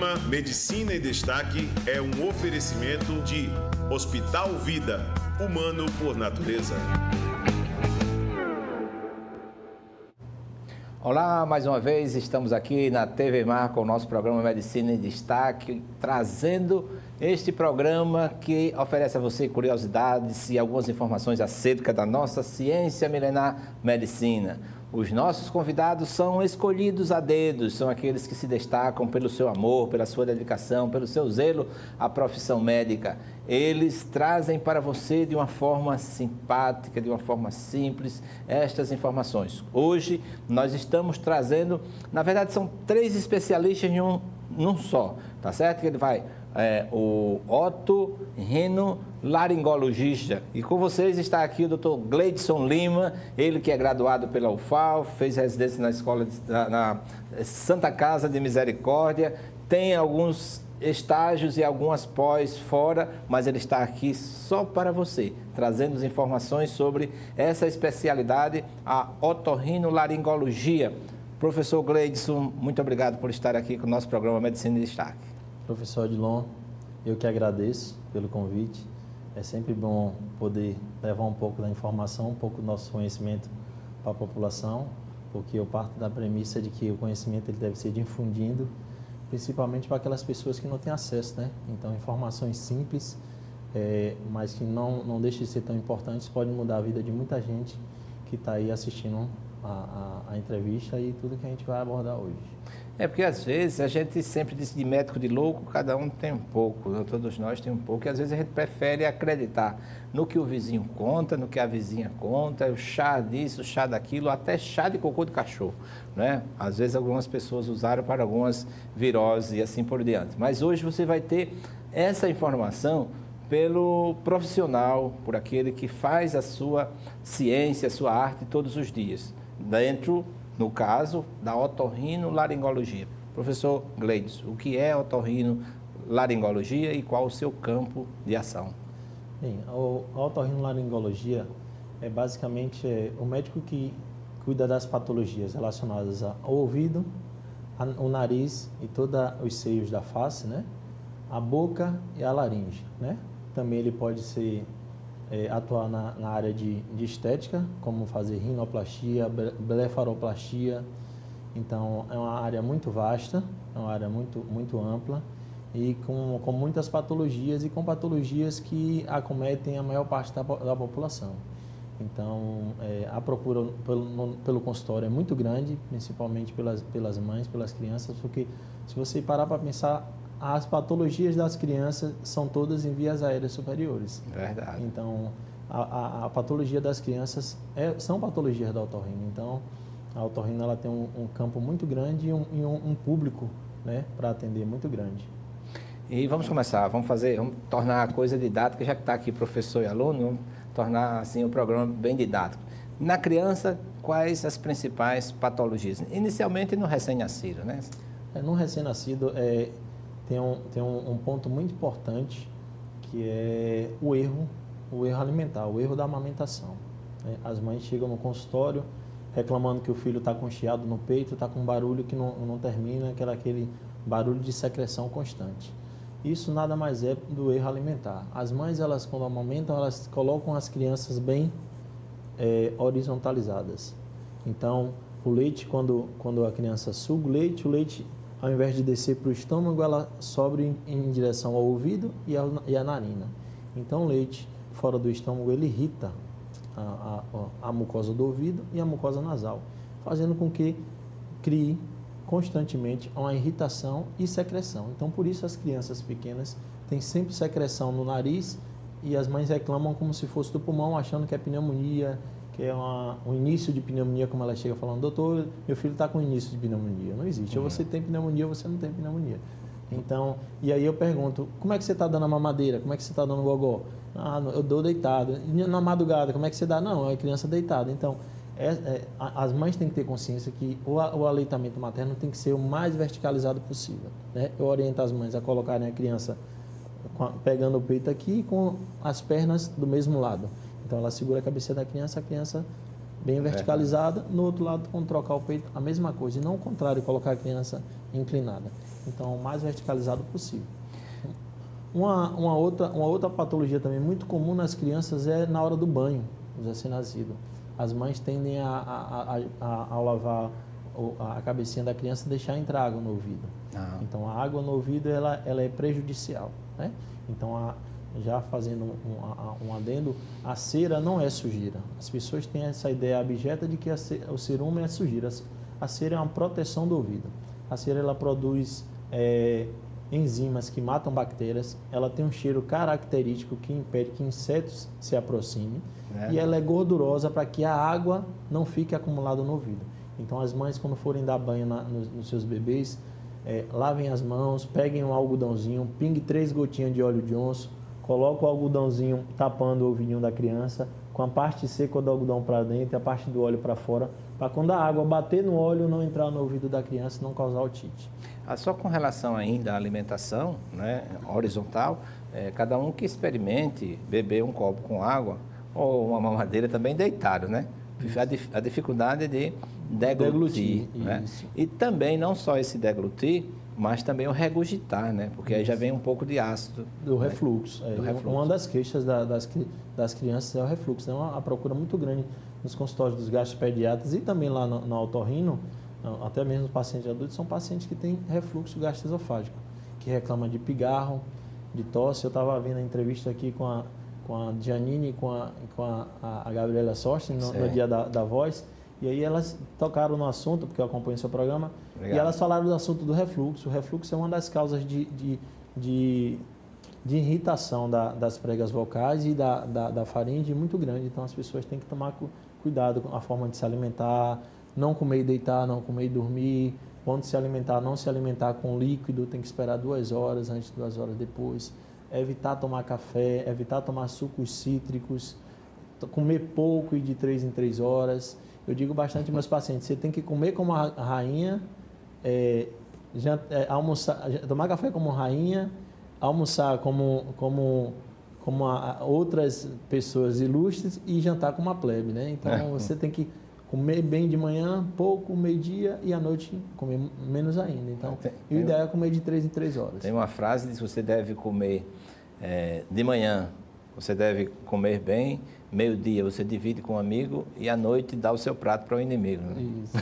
programa Medicina em Destaque é um oferecimento de Hospital Vida, humano por natureza. Olá, mais uma vez estamos aqui na TV Mar com o nosso programa Medicina em Destaque, trazendo este programa que oferece a você curiosidades e algumas informações acerca da nossa ciência milenar medicina. Os nossos convidados são escolhidos a dedos, são aqueles que se destacam pelo seu amor, pela sua dedicação, pelo seu zelo à profissão médica. Eles trazem para você de uma forma simpática, de uma forma simples, estas informações. Hoje nós estamos trazendo, na verdade são 3 especialistas em um só, tá certo? Que ele vai... o otorrinolaringologista. E com vocês está aqui o Dr. Gleidson Lima, ele que é graduado pela UFAL, fez residência na escola na Santa Casa de Misericórdia, tem alguns estágios e algumas pós fora, mas ele está aqui só para você, trazendo as informações sobre essa especialidade, a otorrinolaringologia. Professor Gleidson, muito obrigado por estar aqui com o nosso programa Medicina em Destaque. Professor Odilon, eu que agradeço pelo convite. É sempre bom poder levar um pouco da informação, um pouco do nosso conhecimento para a população, porque eu parto da premissa de que o conhecimento ele deve ser difundido, principalmente para aquelas pessoas que não têm acesso, né? Então, informações simples, mas que não deixam de ser tão importantes, podem mudar a vida de muita gente que está aí assistindo a entrevista e tudo que a gente vai abordar hoje. Porque às vezes a gente sempre diz de médico de louco, cada um tem um pouco, todos nós temos um pouco, e às vezes a gente prefere acreditar no que o vizinho conta, no que a vizinha conta, o chá disso, o chá daquilo, até chá de cocô de cachorro, né? Às vezes algumas pessoas usaram para algumas viroses e assim por diante. Mas hoje você vai ter essa informação pelo profissional, por aquele que faz a sua ciência, a sua arte todos os dias, dentro, no caso, da otorrinolaringologia. Professor Gleidson, o que é otorrinolaringologia e qual o seu campo de ação? Bem, a otorrinolaringologia é basicamente o médico que cuida das patologias relacionadas ao ouvido, o nariz e todos os seios da face, né? A boca e a laringe, né? Também ele pode atuar na área de estética, como fazer rinoplastia, blefaroplastia. Então, é uma área muito vasta, é uma área muito ampla e com muitas patologias e com patologias que acometem a maior parte da população. Então, a procura pelo consultório é muito grande, principalmente pelas mães, pelas crianças, porque se você parar para pensar, as patologias das crianças são todas em vias aéreas superiores. Verdade. Então, a patologia das crianças são patologias da otorrino. Então, a otorrino ela tem um campo muito grande e um público, né, para atender muito grande. E vamos começar, vamos tornar a coisa didática, já que está aqui professor e aluno, vamos tornar assim o programa bem didático. Na criança, quais as principais patologias? Inicialmente no recém-nascido, né? No recém-nascido, tem um ponto muito importante, que é o erro alimentar, o erro da amamentação. As mães chegam no consultório reclamando que o filho está com chiado no peito, está com um barulho que não termina, aquele barulho de secreção constante. Isso nada mais é do erro alimentar. As mães, quando amamentam, elas colocam as crianças bem horizontalizadas. Então, o leite, quando a criança suga o leite, ao invés de descer para o estômago, ela sobe em direção ao ouvido e à narina. Então, o leite fora do estômago, ele irrita a mucosa do ouvido e a mucosa nasal, fazendo com que crie constantemente uma irritação e secreção. Então, por isso, as crianças pequenas têm sempre secreção no nariz e as mães reclamam como se fosse do pulmão, achando que é pneumonia, que é um início de pneumonia, como ela chega falando, doutor, meu filho está com início de pneumonia. Não existe. Ou você tem pneumonia ou você não tem pneumonia. Então, e aí eu pergunto, como é que você está dando a mamadeira? Como é que você está dando o gogó? Eu dou deitado. E na madrugada, como é que você dá? Não, é a criança deitada. Então, as mães têm que ter consciência que o aleitamento materno tem que ser o mais verticalizado possível, né? Eu oriento as mães a colocarem a criança pegando o peito aqui com as pernas do mesmo lado. Então, ela segura a cabeça da criança, a criança bem verticalizada. No outro lado, quando trocar o peito, a mesma coisa. E não o contrário, colocar a criança inclinada. Então, o mais verticalizado possível. Uma outra patologia também muito comum nas crianças é na hora do banho, dos recém-nascidos. As mães tendem ao lavar a cabecinha da criança, deixar entrar água no ouvido. Então, a água no ouvido ela é prejudicial, né? Então, já fazendo um adendo, a cera não é sujeira. As pessoas têm essa ideia abjeta de que o cerume é sujeira. A cera é uma proteção do ouvido. A cera ela produz enzimas que matam bactérias, ela tem um cheiro característico que impede que insetos se aproximem e ela é gordurosa para que a água não fique acumulada no ouvido. Então, as mães, quando forem dar banho nos seus bebês, lavem as mãos, peguem um algodãozinho, pingue 3 gotinhas de óleo de onço, coloque o algodãozinho tapando o ouvidinho da criança, com a parte seca do algodão para dentro e a parte do óleo para fora, para quando a água bater no óleo não entrar no ouvido da criança e não causar otite. Só com relação ainda à alimentação, né, horizontal, cada um que experimente beber um copo com água ou uma mamadeira também deitado, né? A dificuldade de deglutir, né? E também não só esse deglutir, mas também o regurgitar, né? Porque aí já vem um pouco de ácido. Do refluxo. Do refluxo. Uma das queixas das crianças é o refluxo. É uma procura muito grande nos consultórios dos gastropediatras e também lá no otorrino, até mesmo os pacientes adultos, são pacientes que têm refluxo gastroesofágico, que reclamam de pigarro, de tosse. Eu estava vendo a entrevista aqui com a Giannini e com a Gabriela Sorte no dia da voz, e aí elas tocaram no assunto, porque eu acompanho o seu programa, e elas falaram do assunto do refluxo. O refluxo é uma das causas de irritação das pregas vocais e da faringe muito grande, então as pessoas têm que tomar cuidado com a forma de se alimentar, não comer e deitar, não comer e dormir, quando se alimentar, não se alimentar com líquido, tem que esperar 2 horas antes, 2 horas depois, evitar tomar café, evitar tomar sucos cítricos, comer pouco e de 3 em 3 horas. Eu digo bastante aos meus pacientes, você tem que comer como a rainha, almoçar, tomar café como rainha, almoçar como outras pessoas ilustres e jantar como uma plebe, né? Então, você tem que comer bem de manhã, pouco, meio-dia e à noite comer menos ainda. Então, o ideal é comer de 3 em 3 horas. Tem uma frase de que você deve comer de manhã, você deve comer bem, meio-dia você divide com um amigo e à noite dá o seu prato para o inimigo. Né? Isso,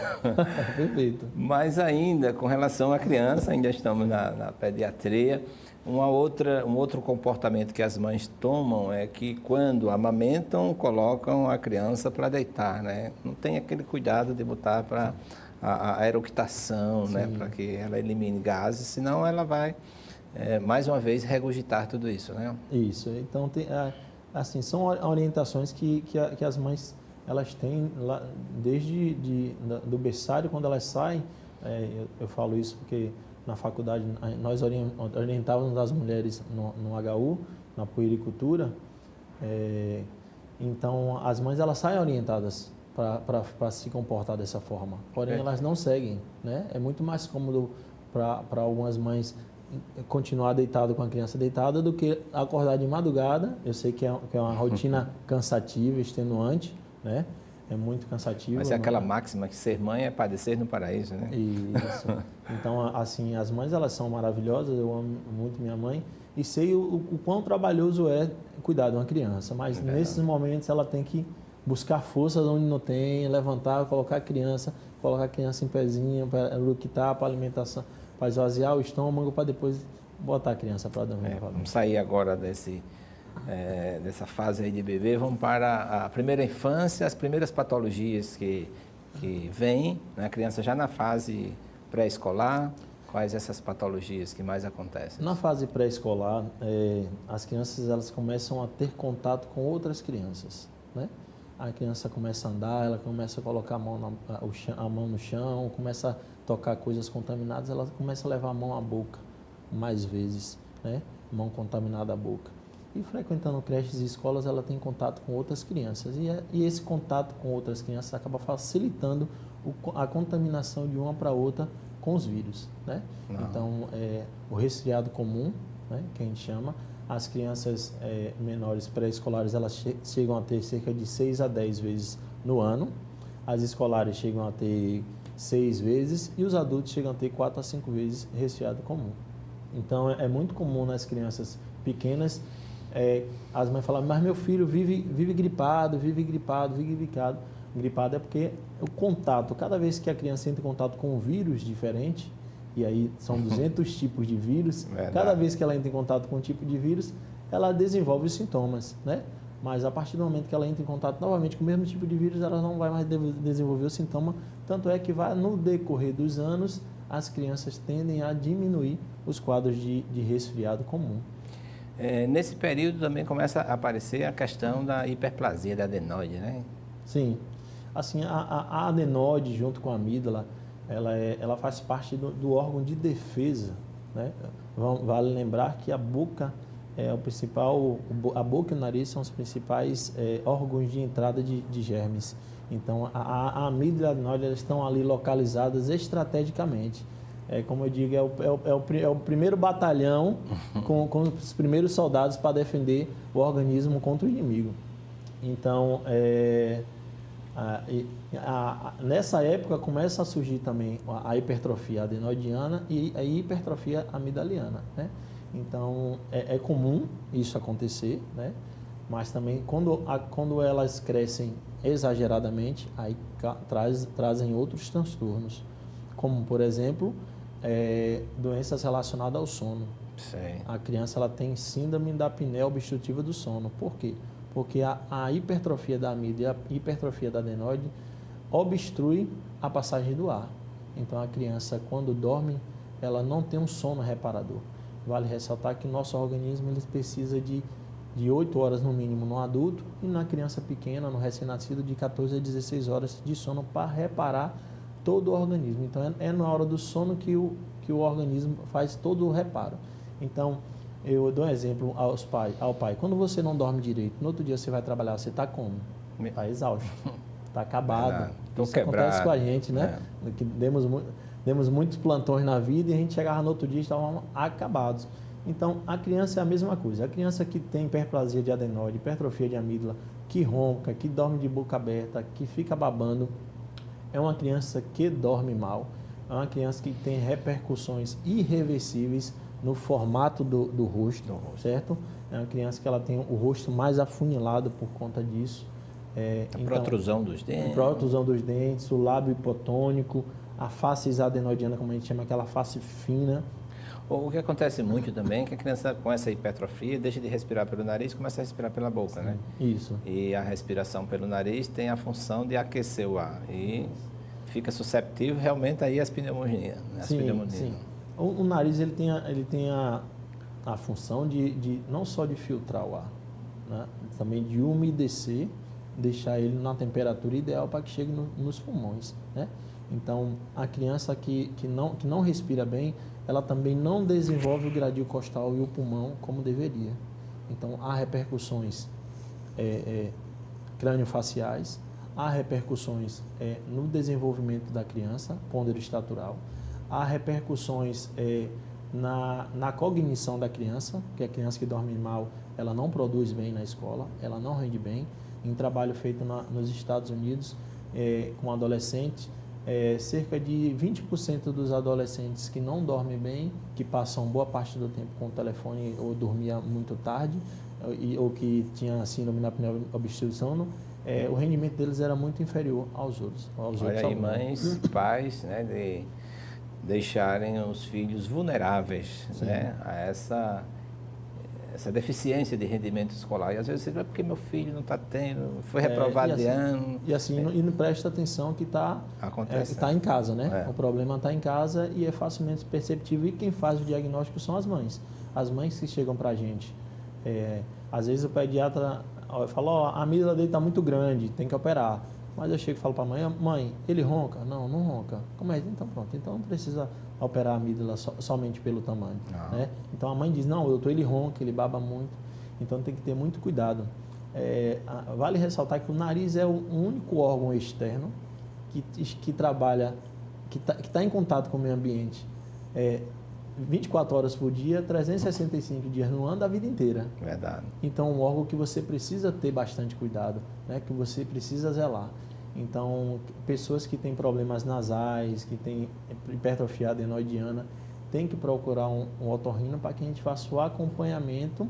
perfeito. Mas ainda, com relação à criança, ainda estamos na pediatria, um outro comportamento que as mães tomam é que quando amamentam, colocam a criança para deitar, né? Não tem aquele cuidado de botar para a eructação, né? Para que ela elimine gases, senão ela vai, mais uma vez, regurgitar tudo isso, né? Isso, então assim, são orientações que as mães elas têm lá, desde do berçário, quando elas saem, eu falo isso porque na faculdade nós orientávamos as mulheres no HU, na puericultura, então as mães elas saem orientadas para se comportar dessa forma, porém elas não seguem, né? É muito mais cômodo para algumas mães continuar deitado com a criança deitada do que acordar de madrugada. Eu sei que é uma rotina cansativa, extenuante, né? É muito cansativo. Mas é aquela máxima que ser mãe é padecer no paraíso, né? Isso. Então, assim, as mães, elas são maravilhosas, eu amo muito minha mãe e sei o quão trabalhoso é cuidar de uma criança, mas nesses momentos ela tem que buscar forças onde não tem, levantar, colocar a criança em pezinho, para luquitar, para alimentação, para esvaziar o estômago, para depois botar a criança para dormir. Vamos sair agora dessa fase aí de bebê, vamos para a primeira infância, as primeiras patologias que vêm, né? A criança já na fase pré-escolar, quais essas patologias que mais acontecem? Na fase pré-escolar, as crianças elas começam a ter contato com outras crianças, né? A criança começa a andar, ela começa a colocar a mão no chão, começa a tocar coisas contaminadas, ela começa a levar a mão à boca mais vezes, né? Mão contaminada à boca. E frequentando creches e escolas, ela tem contato com outras crianças. E esse contato com outras crianças acaba facilitando a contaminação de uma para outra com os vírus, né? Então, o resfriado comum, né, que a gente chama, as crianças menores pré-escolares, elas chegam a ter cerca de 6 a 10 vezes no ano. As escolares chegam a ter 6 vezes e os adultos chegam a ter 4 a 5 vezes resfriado comum. Então, é muito comum nas crianças pequenas, as mães falam, mas meu filho vive gripado. Gripado é porque o contato, cada vez que a criança entra em contato com um vírus diferente, e aí são 200 tipos de vírus, cada vez que ela entra em contato com um tipo de vírus, ela desenvolve os sintomas, né? Mas a partir do momento que ela entra em contato novamente com o mesmo tipo de vírus, ela não vai mais desenvolver o sintoma, tanto é que no decorrer dos anos, as crianças tendem a diminuir os quadros de resfriado comum. Nesse período também começa a aparecer a questão da hiperplasia da adenoide, né? Sim. Assim, a adenoide, junto com a amígdala, ela faz parte do órgão de defesa, né? Vale lembrar que a boca é o principal, a boca e o nariz são os principais órgãos de entrada de germes. Então, a amígdala e a adenoide elas estão ali localizadas estrategicamente. Como eu digo, é o primeiro batalhão com os primeiros soldados para defender o organismo contra o inimigo. Então, nessa época começa a surgir também a hipertrofia adenoidiana e a hipertrofia amigdaliana, né? Então, é comum isso acontecer, né? Mas também quando elas crescem exageradamente, aí trazem outros transtornos, como, por exemplo, doenças relacionadas ao sono. Sim. A criança ela tem síndrome da apneia obstrutiva do sono. Por quê? Porque a hipertrofia da amígdala e a hipertrofia da adenoide obstrui a passagem do ar. Então, a criança, quando dorme, ela não tem um sono reparador. Vale ressaltar que o nosso organismo ele precisa de 8 horas no mínimo no adulto e na criança pequena, no recém-nascido, de 14 a 16 horas de sono para reparar todo o organismo. Então, é na hora do sono que o organismo faz todo o reparo. Então, eu dou um exemplo ao pai. Quando você não dorme direito, no outro dia você vai trabalhar, você está como? Está exausto, está acabado. Isso acontece com a gente, né? Que demos muitos plantões na vida e a gente chegava no outro dia e estávamos acabados. Então, a criança é a mesma coisa. A criança que tem hiperplasia de adenoide, hipertrofia de amígdala, que ronca, que dorme de boca aberta, que fica babando, é uma criança que dorme mal, é uma criança que tem repercussões irreversíveis no formato do rosto, certo? É uma criança que ela tem o rosto mais afunilado por conta disso. Protrusão dos dentes. Protrusão dos dentes, o lábio hipotônico, a face exadenoidiana, como a gente chama, aquela face fina. O que acontece muito também é que a criança com essa hipertrofia deixa de respirar pelo nariz e começa a respirar pela boca, né? Isso. E a respiração pelo nariz tem a função de aquecer o ar e fica susceptível realmente aí às pneumonias. Sim. O nariz ele tem a função de não só de filtrar o ar, né? Também de umedecer, deixar ele na temperatura ideal para que chegue nos pulmões, né? Então, a criança que não respira bem, ela também não desenvolve o gradil costal e o pulmão como deveria. Então, há repercussões crâniofaciais, há repercussões no desenvolvimento da criança, ponderoestatural, há repercussões na cognição da criança, que a criança que dorme mal, ela não produz bem na escola, ela não rende bem. Em trabalho feito nos Estados Unidos com adolescentes, cerca de 20% dos adolescentes que não dormem bem, que passam boa parte do tempo com o telefone ou dormia muito tarde, ou que tinha síndrome da apneia obstrutiva do sono, o rendimento deles era muito inferior aos outros. Olha aí, mães, pais, né, de deixarem os filhos vulneráveis, né, a essa deficiência de rendimento escolar. E às vezes você diz, porque meu filho não está tendo, foi reprovado de ano. E não presta atenção que está em casa, né? O problema está em casa e é facilmente perceptível. E quem faz o diagnóstico são as mães. As mães que chegam para a gente. Às vezes o pediatra fala, a amígdala dele está muito grande, tem que operar. Mas eu chego e falo para a mãe, ele ronca? Não ronca. Como é? Então pronto, então não precisa operar a amígdala somente pelo tamanho. Né? Então a mãe diz, não, doutor, ele ronca, ele baba muito. Então tem que ter muito cuidado. Vale ressaltar que o nariz é o único órgão externo que trabalha, que está em contato com o meio ambiente 24 horas por dia, 365 dias no ano, da vida inteira. Verdade. Então, um órgão que você precisa ter bastante cuidado, né? Que você precisa zelar. Então, pessoas que têm problemas nasais, que têm hipertrofia adenoidiana, tem que procurar um otorrino para que a gente faça o acompanhamento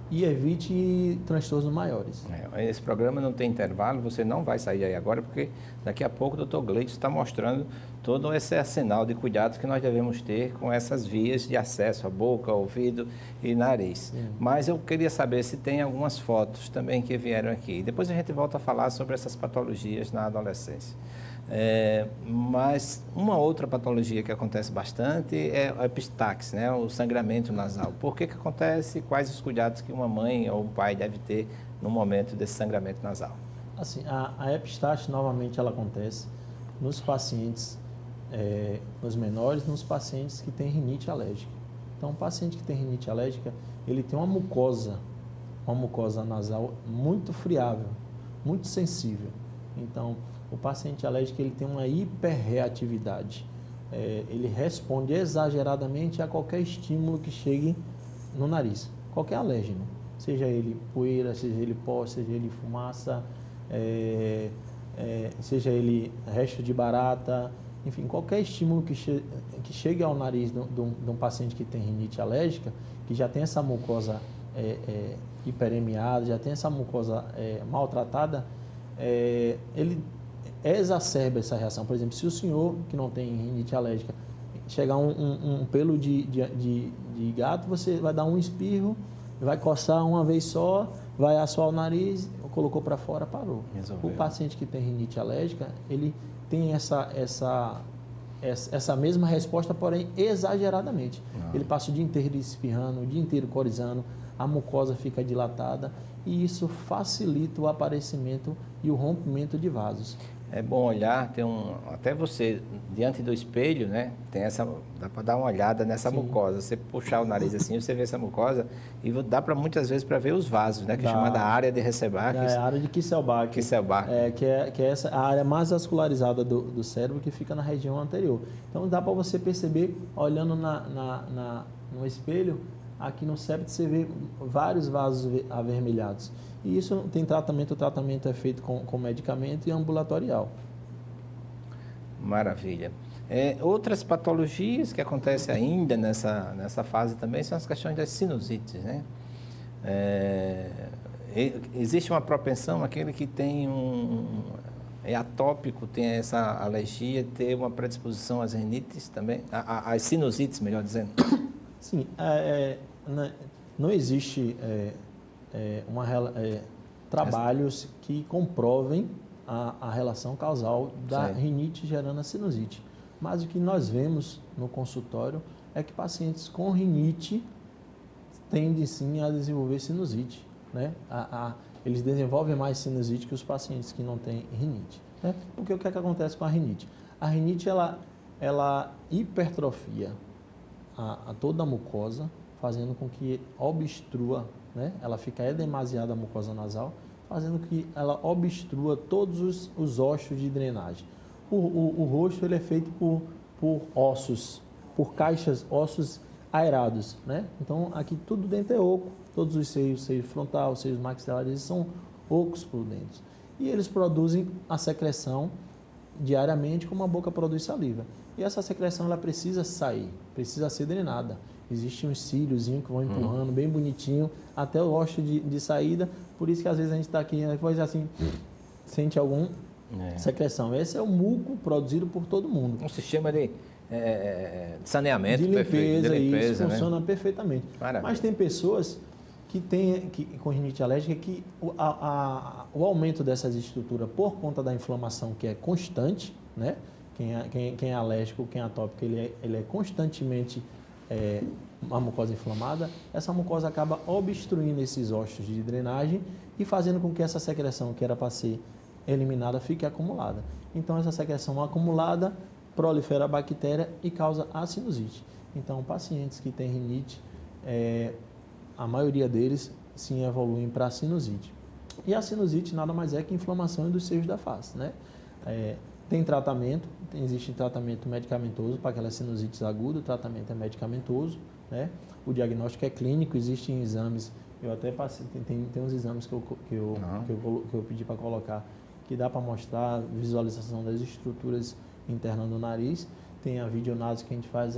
e evite transtornos maiores. Esse programa não tem intervalo, você não vai sair aí agora, porque daqui a pouco o Dr. Gleidson está mostrando todo esse arsenal de cuidados que nós devemos ter com essas vias de acesso à boca, ouvido e nariz. Mas eu queria saber se tem algumas fotos também que vieram aqui. Depois a gente volta a falar sobre essas patologias na adolescência. Mas uma outra patologia que acontece bastante é a epistaxe, né? O sangramento nasal. Por que acontece e quais os cuidados que uma mãe ou um pai deve ter no momento desse sangramento nasal? Assim, a epistaxe, novamente, ela acontece nos pacientes, nos menores, nos pacientes que têm rinite alérgica. Então, o paciente que tem rinite alérgica, ele tem uma mucosa nasal muito friável, muito sensível. Então, o paciente alérgico ele tem uma hiperreatividade. Ele responde exageradamente a qualquer estímulo que chegue no nariz, qualquer alérgeno, seja ele poeira, seja ele pó, seja ele fumaça, seja ele resto de barata, enfim, qualquer estímulo que chegue ao nariz de um paciente que tem rinite alérgica, que já tem essa mucosa hiperemiada, já tem essa mucosa maltratada, ele exacerba essa reação. Por exemplo, se o senhor que não tem rinite alérgica chegar um pelo de gato, você vai dar um espirro, vai coçar uma vez só, vai assoar o nariz, colocou para fora, parou. Resolveu. O paciente que tem rinite alérgica, ele tem essa mesma resposta, porém exageradamente. Ele passa o dia inteiro espirrando, o dia inteiro corizando, a mucosa fica dilatada e isso facilita o aparecimento e o rompimento de vasos. É bom olhar, até você, diante do espelho, né, dá para dar uma olhada nessa Sim. mucosa. Você puxar o nariz assim, você vê essa mucosa e dá para muitas vezes para ver os vasos, né, que é chamada área de Recebach. A área de Kisselbach. Que é essa a área mais vascularizada do cérebro que fica na região anterior. Então dá para você perceber, olhando no espelho, aqui no septo você vê vários vasos avermelhados. E isso tem tratamento, o tratamento é feito com medicamento e ambulatorial. Maravilha. Outras patologias que acontecem ainda nessa fase também são as questões das sinusites, né? Existe uma propensão, aquele que tem é atópico, tem essa alergia, ter uma predisposição às rinites também, às sinusites, melhor dizendo? Sim, não existe trabalhos que comprovem a relação causal da rinite gerando a sinusite. Mas o que nós vemos no consultório é que pacientes com rinite tendem sim a desenvolver sinusite, né? Eles desenvolvem mais sinusite que os pacientes que não têm rinite, né? Porque o que é que acontece com a rinite? A rinite ela hipertrofia a toda a mucosa, fazendo com que obstrua, né? Ela fica edemasiada a mucosa nasal, fazendo que ela obstrua todos os ossos de drenagem. O rosto ele é feito por ossos, por ossos aerados, né? Então aqui tudo dentro é oco, todos os seios, seio frontal, seios maxilares são ocos por dentro. E eles produzem a secreção diariamente, como a boca produz saliva. E essa secreção ela precisa sair, precisa ser drenada. Existem uns cíliozinhos que vão empurrando bem bonitinho até o osso de saída. Por isso que às vezes a gente está aqui, depois assim, sente alguma secreção. Esse é o muco produzido por todo mundo. Um sistema de saneamento de limpeza, isso né? funciona perfeitamente. Maravilha. Mas tem pessoas com rinite alérgica que o aumento dessas estruturas por conta da inflamação que é constante, né? Quem é alérgico, quem é atópico, ele é constantemente uma mucosa inflamada, essa mucosa acaba obstruindo esses ossos de drenagem e fazendo com que essa secreção que era para ser eliminada fique acumulada. Então, essa secreção acumulada prolifera a bactéria e causa a sinusite. Então, pacientes que têm rinite, a maioria deles sim evoluem para a sinusite. E a sinusite nada mais é que inflamação dos seios da face, né? Tem tratamento, existe tratamento medicamentoso para aquelas sinusites agudas, o tratamento é medicamentoso, né? O diagnóstico é clínico, existem exames, eu até passei, tem uns exames que eu pedi para colocar, que dá para mostrar visualização das estruturas internas do nariz. Tem a videonase que a gente faz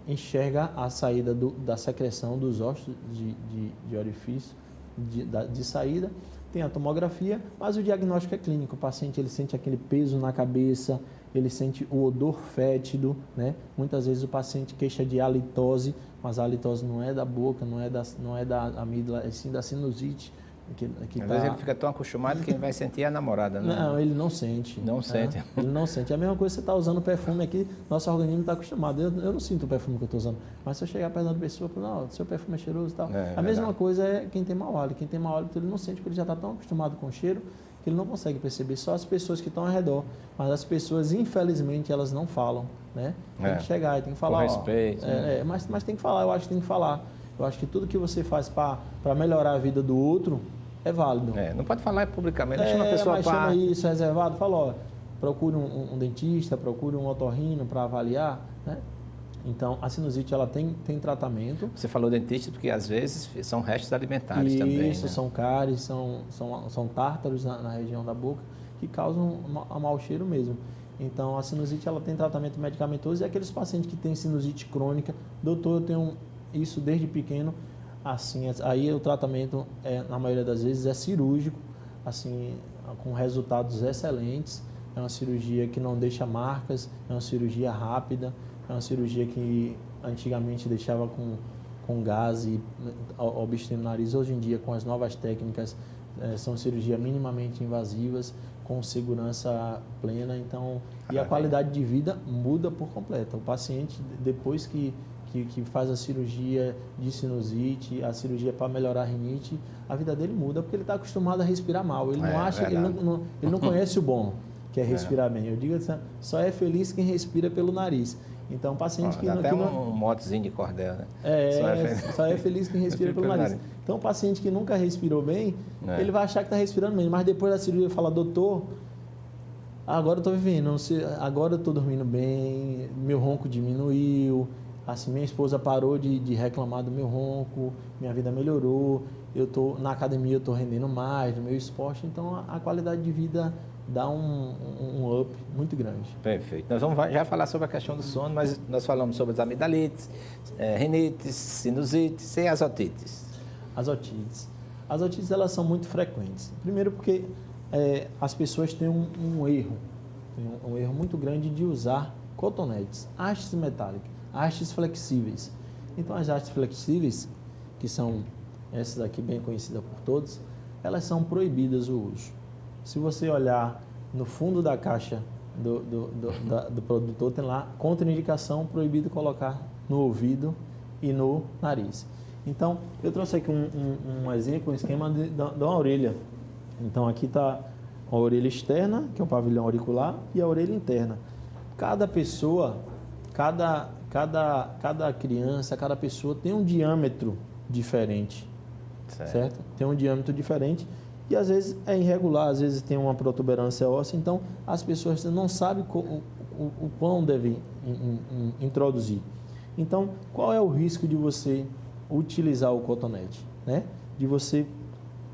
enxerga a saída da secreção dos ossos de orifício de saída. Tem a tomografia, mas o diagnóstico é clínico. O paciente ele sente aquele peso na cabeça, ele sente o odor fétido, né? Muitas vezes o paciente queixa de halitose, mas a halitose não é da boca, não é da amígdala, é sim da sinusite. Às vezes ele fica tão acostumado que ele vai sentir a namorada, né? Não, ele não sente. Não sente. Ele não sente. É a mesma coisa que você está usando perfume aqui, nosso organismo está acostumado. Eu não sinto o perfume que eu estou usando. Mas se eu chegar perto da pessoa, eu falo, não, seu perfume é cheiroso e tal. A mesma coisa é quem tem mau hálito. Quem tem mau hálito, ele não sente, porque ele já está tão acostumado com o cheiro que ele não consegue perceber. Só as pessoas que estão ao redor. Mas as pessoas, infelizmente, elas não falam, né? Tem que chegar e tem que falar. Com respeito. Mas tem que falar, eu acho que tem que falar. Eu acho que tudo que você faz para melhorar a vida do outro é válido. Não pode falar publicamente, deixa uma pessoa mas chama isso reservado, fala, ó, procure um dentista, procure um otorrino para avaliar, né? Então, a sinusite, ela tem tratamento. Você falou dentista porque, às vezes, são restos alimentares também, Isso, né? São cáries, são tártaros na região da boca que causam um mau cheiro mesmo. Então, a sinusite, ela tem tratamento medicamentoso e aqueles pacientes que têm sinusite crônica, doutor, eu tenho isso desde pequeno, assim, aí o tratamento, na maioria das vezes, é cirúrgico, assim, com resultados excelentes. É uma cirurgia que não deixa marcas, é uma cirurgia rápida, é uma cirurgia que antigamente deixava com gás e obstruindo o nariz. Hoje em dia, com as novas técnicas, são cirurgias minimamente invasivas, com segurança plena. Então, e a qualidade de vida muda por completo. O paciente, depois que faz a cirurgia de sinusite, a cirurgia para melhorar a rinite, a vida dele muda porque ele está acostumado a respirar mal. Ele não acha, ele não conhece o bom, que é respirar bem. Eu digo assim, só é feliz quem respira pelo nariz. Então, paciente que não... Até um motezinho de cordel, né? Só é feliz quem respira pelo nariz. Então, o paciente que nunca respirou bem, ele vai achar que está respirando bem, mas depois da cirurgia ele fala, doutor, agora eu estou vivendo, agora eu estou dormindo bem, meu ronco diminuiu, assim, minha esposa parou de reclamar do meu ronco, minha vida melhorou, na academia eu estou rendendo mais, no meu esporte, então a qualidade de vida dá um up muito grande. Perfeito. Nós vamos já falar sobre a questão do sono, mas nós falamos sobre as amidalites, rinites, sinusites e as otites. As otites. As otites, elas são muito frequentes. Primeiro porque as pessoas têm um erro, um erro muito grande de usar cotonetes, hastes metálicas, hastes flexíveis. Então, as hastes flexíveis, que são essas aqui bem conhecidas por todos, elas são proibidas o uso. Se você olhar no fundo da caixa do produtor, tem lá contraindicação, proibido colocar no ouvido e no nariz. Então, eu trouxe aqui um exemplo, um esquema de uma orelha. Então, aqui está a orelha externa, que é o pavilhão auricular, e a orelha interna. Cada pessoa, cada criança, cada pessoa tem um diâmetro diferente, certo? Tem um diâmetro diferente. E às vezes é irregular, às vezes tem uma protuberância óssea, então as pessoas não sabem o quão devem introduzir. Então, qual é o risco de você utilizar o cotonete? Né? De você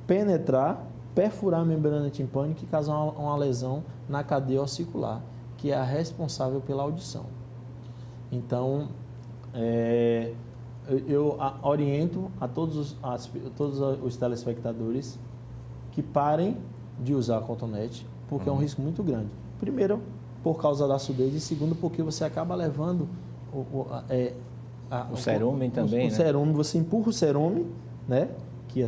penetrar, perfurar a membrana timpânica e causar uma lesão na cadeia ossicular, que é a responsável pela audição. Então, eu oriento a todos os telespectadores que parem de usar cotonete, porque é um risco muito grande. Primeiro, por causa da acidez, e segundo, porque você acaba levando o cerume também, o cerume, você empurra o cerume, né? Que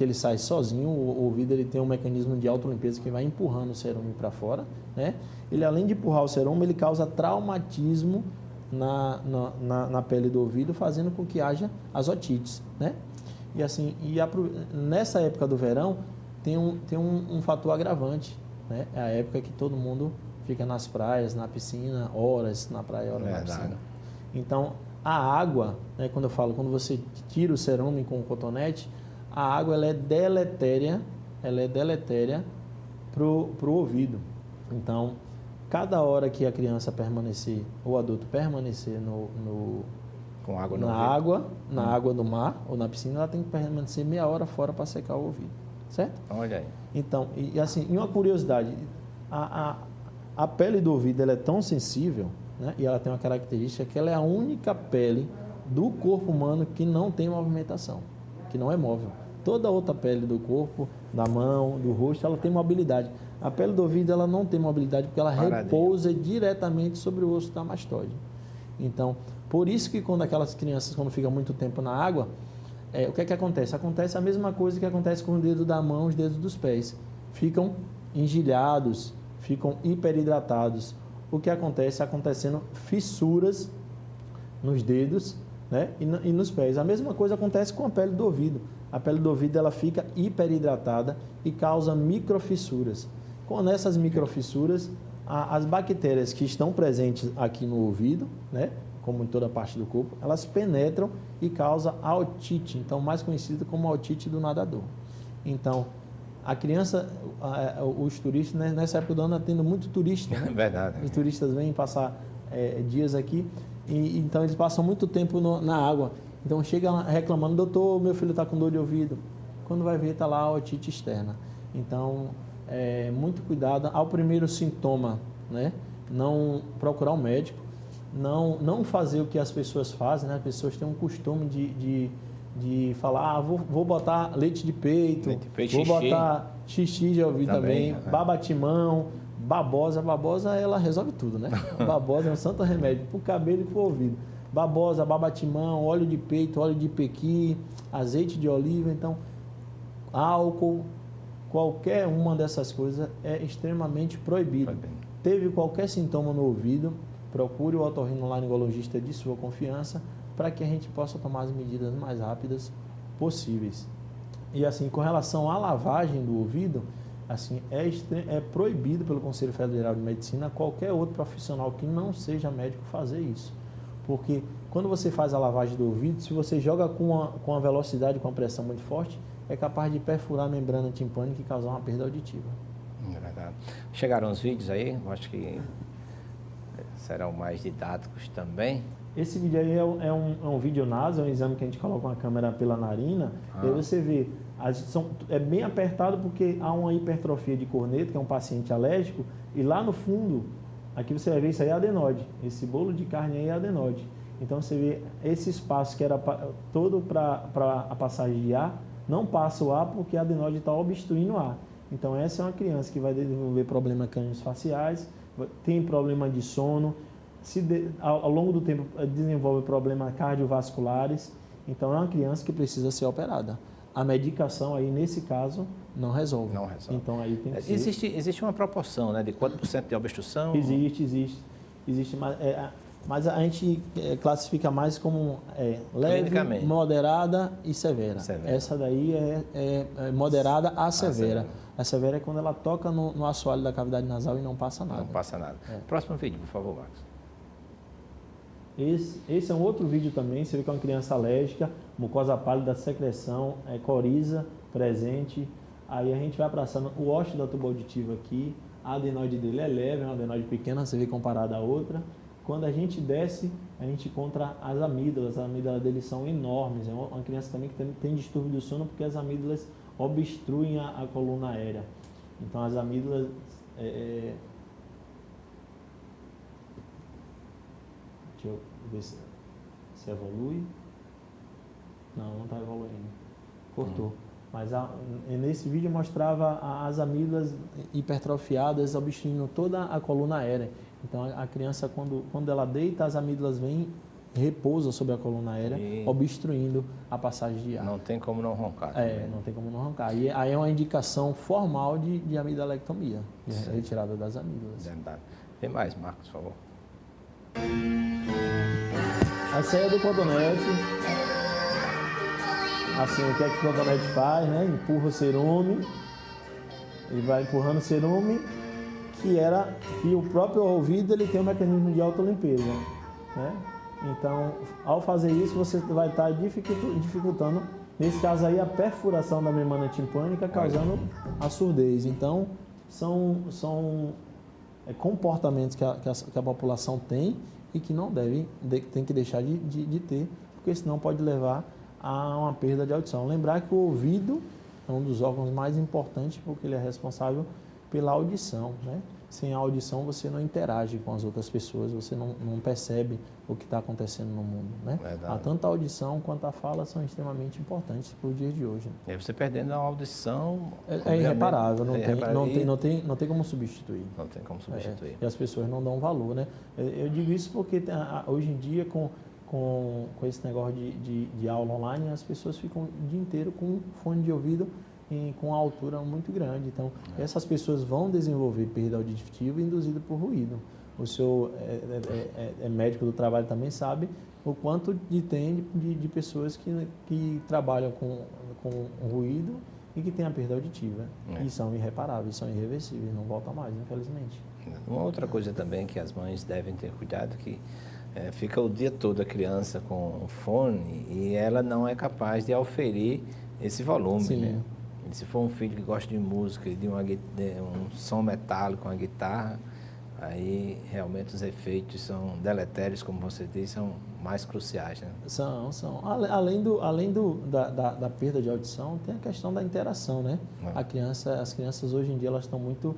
ele sai sozinho, o ouvido ele tem um mecanismo de autolimpeza que vai empurrando o cerume para fora, né? Ele, além de empurrar o cerume, ele causa traumatismo na pele do ouvido, fazendo com que haja as otites, né? E assim, nessa época do verão, tem um fator agravante, né? É a época que todo mundo fica nas praias, na piscina, horas na praia, horas na piscina. Então, a água, né, quando você tira o cerume com o cotonete, a água ela é deletéria pro ouvido. Então, cada hora que a criança permanecer, ou o adulto permanecer na água do mar ou na piscina, ela tem que permanecer meia hora fora para secar o ouvido. certo? Olha aí. Então, e assim, e uma curiosidade, a pele do ouvido ela é tão sensível, né? E ela tem uma característica que ela é a única pele do corpo humano que não tem movimentação, que não é móvel. Toda outra pele do corpo, da mão, do rosto, ela tem mobilidade. A pele do ouvido ela não tem mobilidade porque ela repousa diretamente sobre o osso da mastoide. Então, por isso que quando aquelas crianças, quando ficam muito tempo na água, o que é que acontece? Acontece a mesma coisa que acontece com o dedo da mão, os dedos dos pés. Ficam engelhados, ficam hiperidratados. O que acontece? Acontecendo fissuras nos dedos, né? e nos pés. A mesma coisa acontece com a pele do ouvido. A pele do ouvido ela fica hiperidratada e causa microfissuras. Com essas microfissuras, as bactérias que estão presentes aqui no ouvido, né? Como em toda parte do corpo, elas penetram e causam a otite, então mais conhecida como a otite do nadador. Então, a criança, os turistas, né? Nessa época do ano, tendo muito turista. Né? Verdade. Os turistas vêm passar dias aqui, e então eles passam muito tempo na água. Então chega reclamando, doutor, meu filho está com dor de ouvido. Quando vai ver, está lá a otite externa. Então, muito cuidado. Ao primeiro sintoma, né? Não procurar um médico, não fazer o que as pessoas fazem, né? As pessoas têm um costume de falar, vou botar leite de peito, vou botar xixi de ouvido também, babatimão, babosa. Babosa, ela resolve tudo, né? A babosa é um santo remédio para o cabelo e para o ouvido. Babosa, babatimão, óleo de peito, óleo de pequi, azeite de oliva, então álcool, qualquer uma dessas coisas é extremamente proibido. Teve qualquer sintoma no ouvido, procure o otorrinolaringologista de sua confiança para que a gente possa tomar as medidas mais rápidas possíveis. E assim, com relação à lavagem do ouvido, assim, é proibido pelo Conselho Federal de Medicina qualquer outro profissional que não seja médico fazer isso. Porque quando você faz a lavagem do ouvido, se você joga com a velocidade, com a pressão muito forte, é capaz de perfurar a membrana timpânica e causar uma perda auditiva. É verdade. Chegaram os vídeos aí, eu acho que serão mais didáticos também. Esse vídeo aí é um vídeo nasal, é um exame que a gente coloca uma câmera pela narina, e aí você vê, é bem apertado porque há uma hipertrofia de corneta, que é um paciente alérgico, e lá no fundo, aqui você vai ver, isso aí é adenoide, esse bolo de carne aí é adenoide. Então você vê esse espaço que era todo para a passagem de ar, não passa o ar porque a adenoide está obstruindo o ar. Então essa é uma criança que vai desenvolver problemas crâniofaciais, tem problema de sono, ao longo do tempo desenvolve problemas cardiovasculares, então é uma criança que precisa ser operada. A medicação aí, nesse caso, não resolve. Não resolve. Então aí tem que existe uma proporção, né, de quanto por cento de obstrução? Existe, mas a gente classifica mais como leve, moderada e severa. Essa daí é moderada a severa. A severa é quando ela toca no assoalho da cavidade nasal e não passa nada. Não passa nada. Próximo vídeo, por favor, Marcos. Esse é um outro vídeo também, você vê que é uma criança alérgica, mucosa pálida, secreção, coriza presente. Aí a gente vai passando o ósseo da tuba auditiva aqui, a adenoide dele é leve, é uma adenoide pequena, você vê comparada a outra. Quando a gente desce, a gente encontra as amígdalas deles são enormes. É uma criança também que tem distúrbio do sono porque as amígdalas obstruem a coluna aérea. Então as amígdalas... Deixa eu ver se evolui. Não está evoluindo. Cortou. Mas nesse vídeo mostrava as amígdalas hipertrofiadas, obstruindo toda a coluna aérea. Então a criança, quando ela deita, as amígdalas vêm, repousam sobre a coluna aérea, obstruindo a passagem de ar. Não tem como não roncar. Não tem como não roncar. Aí é uma indicação formal de amidalectomia, de retirada das amígdalas. Verdade. Tem mais, Marcos, por favor. A saia do cotonete. Assim, o que é que o cotonete faz, né? Empurra o cerume, ele vai empurrando o cerume, que o próprio ouvido ele tem um mecanismo de autolimpeza, né? Então, ao fazer isso, você vai estar dificultando, nesse caso aí, a perfuração da membrana timpânica, causando a surdez. Então, são comportamentos que a população tem e que não tem que deixar de ter, porque senão pode levar a uma perda de audição. Lembrar que o ouvido é um dos órgãos mais importantes porque ele é responsável pela audição, né? Sem a audição você não interage com as outras pessoas, você não percebe o que está acontecendo no mundo, né? Tanto a audição quanto a fala são extremamente importantes para o dia de hoje. E você perdendo a audição... É irreparável, não tem como substituir. Não tem como substituir. E as pessoas não dão valor, né? Eu digo isso porque hoje em dia, com esse negócio de aula online, as pessoas ficam o dia inteiro com fone de ouvido com uma altura muito grande. Então, essas pessoas vão desenvolver perda auditiva induzida por ruído. O senhor é médico do trabalho também sabe o quanto tem de pessoas que trabalham com ruído e que têm a perda auditiva. E são irreparáveis, são irreversíveis, não volta mais, infelizmente. Uma outra coisa também que as mães devem ter cuidado, que fica o dia todo a criança com o fone e ela não é capaz de auferir esse volume, Sim. né? E se for um filho que gosta de música e de um som metálico, uma guitarra, aí realmente os efeitos são deletérios, como você disse, são mais cruciais, né? São. Além da perda de audição, tem a questão da interação, né? As crianças hoje em dia elas estão muito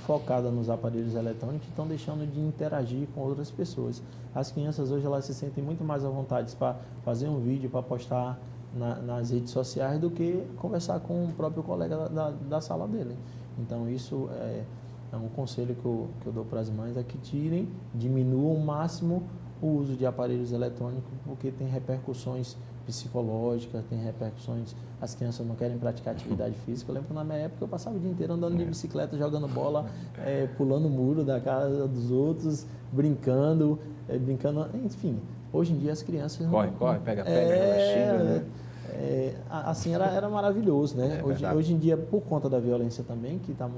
focadas nos aparelhos eletrônicos e estão deixando de interagir com outras pessoas. As crianças hoje elas se sentem muito mais à vontade para fazer um vídeo, para postar nas redes sociais do que conversar com o próprio colega da sala dele. Então, isso é um conselho que eu dou para as mães, é que diminuam ao máximo o uso de aparelhos eletrônicos, porque tem repercussões psicológicas, tem repercussões, as crianças não querem praticar atividade física. Eu lembro que na minha época eu passava o dia inteiro andando de bicicleta, jogando bola, pulando o muro da casa dos outros, brincando, enfim. Hoje em dia as crianças... Corre, pega, xinga, né? Assim, era maravilhoso, né? Hoje em dia, por conta da violência também, que está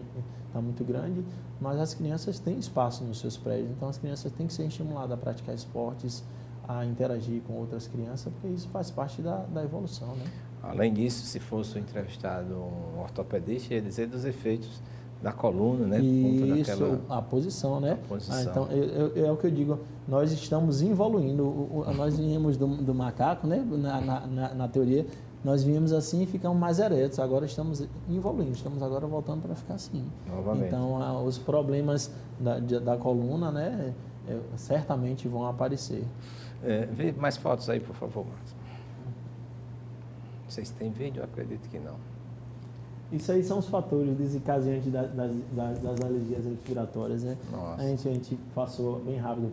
muito grande, mas as crianças têm espaço nos seus prédios, então as crianças têm que ser estimuladas a praticar esportes, a interagir com outras crianças, porque isso faz parte da evolução, né? Além disso, se fosse entrevistado um ortopedista, ia dizer dos efeitos da coluna, né? Isso, a posição, né? Então, é o que eu digo, nós estamos evoluindo. Nós viemos do macaco, né? Na teoria, nós viemos assim e ficamos mais eretos. Agora estamos evoluindo, estamos agora voltando para ficar assim. Novamente. Então, os problemas da coluna, né? Certamente vão aparecer. Vê mais fotos aí, por favor, Marcos. Vocês têm vídeo? Eu acredito que não. Isso aí são os fatores desencadeantes das alergias respiratórias, né? Nossa. A gente passou bem rápido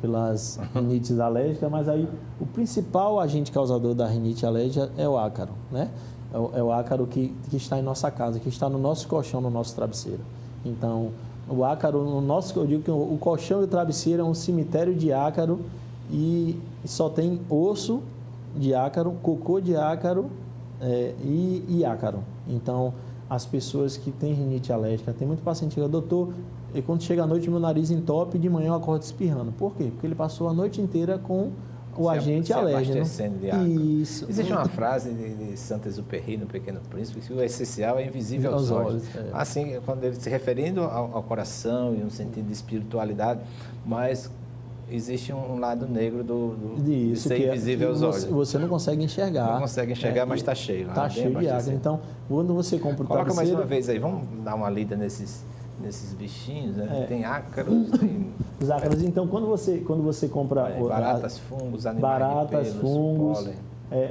pelas rinites alérgicas, mas aí o principal agente causador da rinite alérgica é o ácaro, né? É o ácaro que está em nossa casa, que está no nosso colchão, no nosso travesseiro. Então, o ácaro, eu digo que o colchão e o travesseiro é um cemitério de ácaro e só tem osso de ácaro, cocô de ácaro, e ácaro. Então, as pessoas que têm rinite alérgica, tem muito paciente que fala, doutor, e quando chega à noite meu nariz entope e de manhã eu acordo espirrando. Por quê? Porque ele passou a noite inteira com o agente alérgeno. De ácaro. Isso. Existe uma frase de Saint-Exupéry no Pequeno Príncipe que o essencial é invisível aos olhos. Assim, quando ele se referindo ao coração e um sentido de espiritualidade, mas existe um lado negro de ser invisível aos olhos. Você não consegue enxergar. Não consegue enxergar, mas está cheio. Está cheio de ácaro. Então, quando você compra o Coloca travesseiro... mais uma vez aí, vamos dar uma lida nesses bichinhos, né? Tem ácaros, tem... Os ácaros, então, quando você compra... baratas, fungos, animais de pelos, fungos, pólen.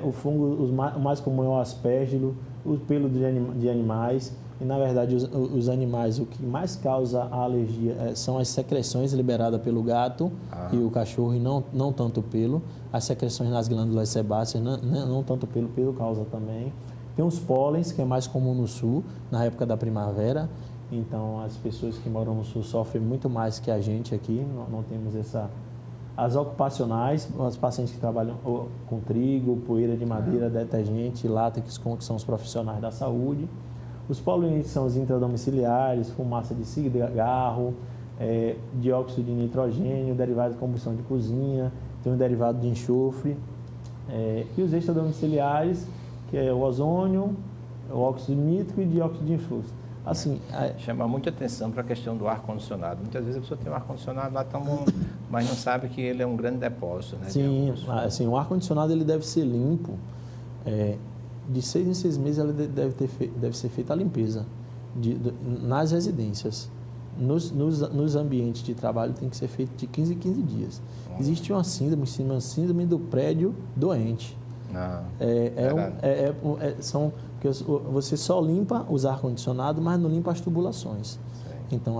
O fungo, o mais comum é o aspergilo, o pelo de animais. E, na verdade, os animais, o que mais causa a alergia são as secreções liberadas pelo gato e o cachorro, e não tanto o pelo. As secreções nas glândulas sebáceas, não tanto o pelo causa também. Tem os pólens, que é mais comum no sul, na época da primavera. Então, as pessoas que moram no sul sofrem muito mais que a gente aqui. Não temos essa... As ocupacionais, os pacientes que trabalham com trigo, poeira de madeira, detergente, látex, que são os profissionais da saúde. Os poluentes são os intradomiciliares, fumaça de cigarro, dióxido de nitrogênio, derivado de combustão de cozinha, tem um derivado de enxofre. E os extradomiciliares, que é o ozônio, o óxido nítrico e dióxido de enxofre. Assim, chama muita atenção para a questão do ar-condicionado. Muitas vezes a pessoa tem um ar-condicionado lá tão bom, mas não sabe que ele é um grande depósito, né? Sim, assim, o ar-condicionado ele deve ser limpo de 6 em 6 meses ela deve ser feita a limpeza nas residências. Nos ambientes de trabalho tem que ser feito de 15 em 15 dias. Existe uma síndrome do prédio doente. Você só limpa os ar-condicionados, mas não limpa as tubulações. Então,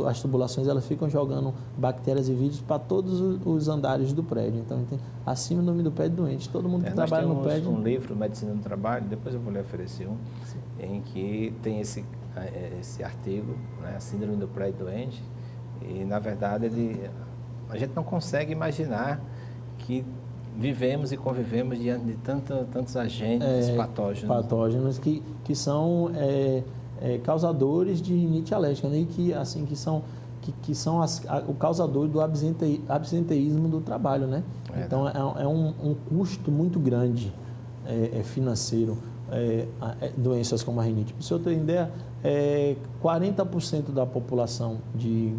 as tubulações elas ficam jogando bactérias e vírus para todos os andares do prédio. Então, a síndrome do prédio doente. Todo mundo que trabalha no prédio... um livro, Medicina do Trabalho, depois eu vou lhe oferecer um, sim, em que tem esse artigo, né, a síndrome do prédio doente, e, na verdade, a gente não consegue imaginar que vivemos e convivemos diante de tantos agentes patógenos que são causadores de rinite alérgica, né? Que são o causador do absenteísmo do trabalho, né? Então é um custo muito grande financeiro, doenças como a rinite. Para o senhor ter ideia, 40% da população de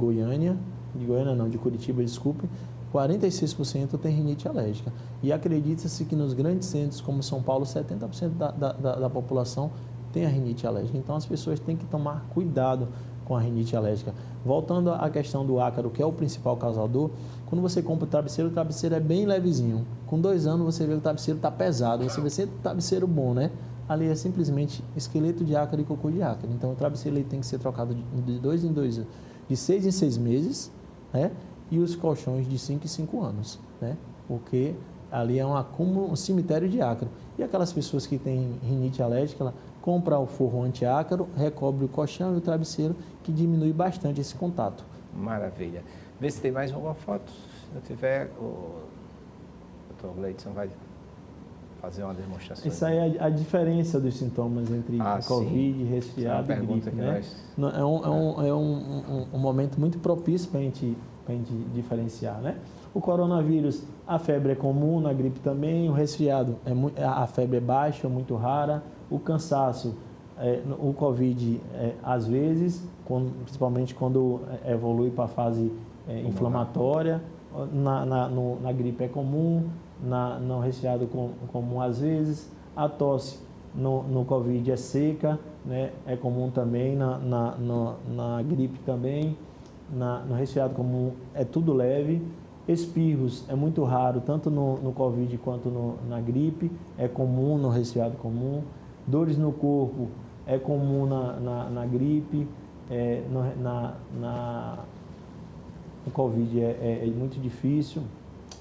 Curitiba, desculpe, 46% tem rinite alérgica. E acredita-se que nos grandes centros como São Paulo, 70% da população tem a rinite alérgica. Então, as pessoas têm que tomar cuidado com a rinite alérgica. Voltando à questão do ácaro, que é o principal causador, quando você compra o travesseiro é bem levezinho. Com 2 anos, você vê que o travesseiro está pesado. Você vê sempre travesseiro bom, né? Ali é simplesmente esqueleto de ácaro e cocô de ácaro. Então, o travesseiro tem que ser trocado de 2 em 2, de 6 em 6 meses, né? E os colchões de 5 em 5 anos, né? Porque ali é um cemitério de ácaro. E aquelas pessoas que têm rinite alérgica, ela compra o forro antiácaro, recobre o colchão e o travesseiro, que diminui bastante esse contato. Maravilha. Vê se tem mais alguma foto. Se não tiver, o Dr. Gleidson vai fazer uma demonstração. Isso aí é a diferença dos sintomas entre Covid, resfriado e gripe, né? É um momento muito propício para a gente diferenciar, né? O coronavírus, a febre é comum, na gripe também, o resfriado, a febre é baixa, muito rara, o cansaço, o Covid, às vezes, principalmente quando evolui para a fase inflamatória, na gripe é comum, no resfriado comum às vezes, a tosse no Covid é seca, né? É comum também, na gripe também, no resfriado comum é tudo leve. Espirros é muito raro, tanto no Covid quanto na gripe, é comum no resfriado comum. Dores no corpo é comum na gripe, no Covid é muito difícil.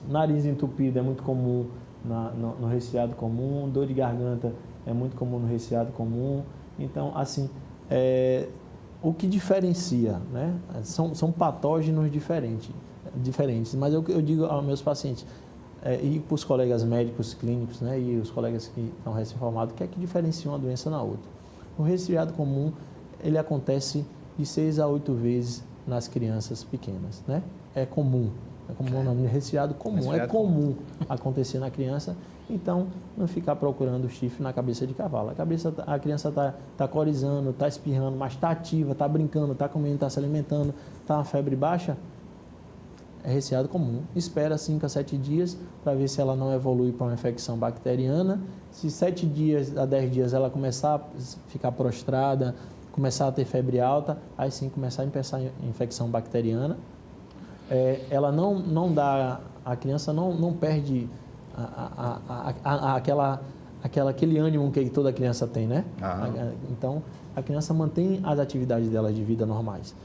Nariz entupido é muito comum no resfriado comum. Dor de garganta é muito comum no resfriado comum. Então, assim, o que diferencia, né? São patógenos diferentes, mas eu digo aos meus pacientes e para os colegas médicos clínicos, né, e os colegas que estão recém-formados, o que é que diferencia uma doença na outra? O resfriado comum, ele acontece de 6 a 8 vezes nas crianças pequenas, né? É comum o nome, resfriado comum, é comum acontecer na criança. Então, não ficar procurando chifre na cabeça de cavalo. A criança está corizando, está espirrando, mas está ativa, está brincando, está comendo, está se alimentando, está uma febre baixa, é resfriado comum. Espera 5 a 7 dias para ver se ela não evolui para uma infecção bacteriana. Se 7 dias a 10 dias ela começar a ficar prostrada, começar a ter febre alta, aí sim começar a infecção bacteriana. Ela não dá, a criança não perde aquele ânimo que toda criança tem, né? Então, a criança mantém as atividades dela de vida normais.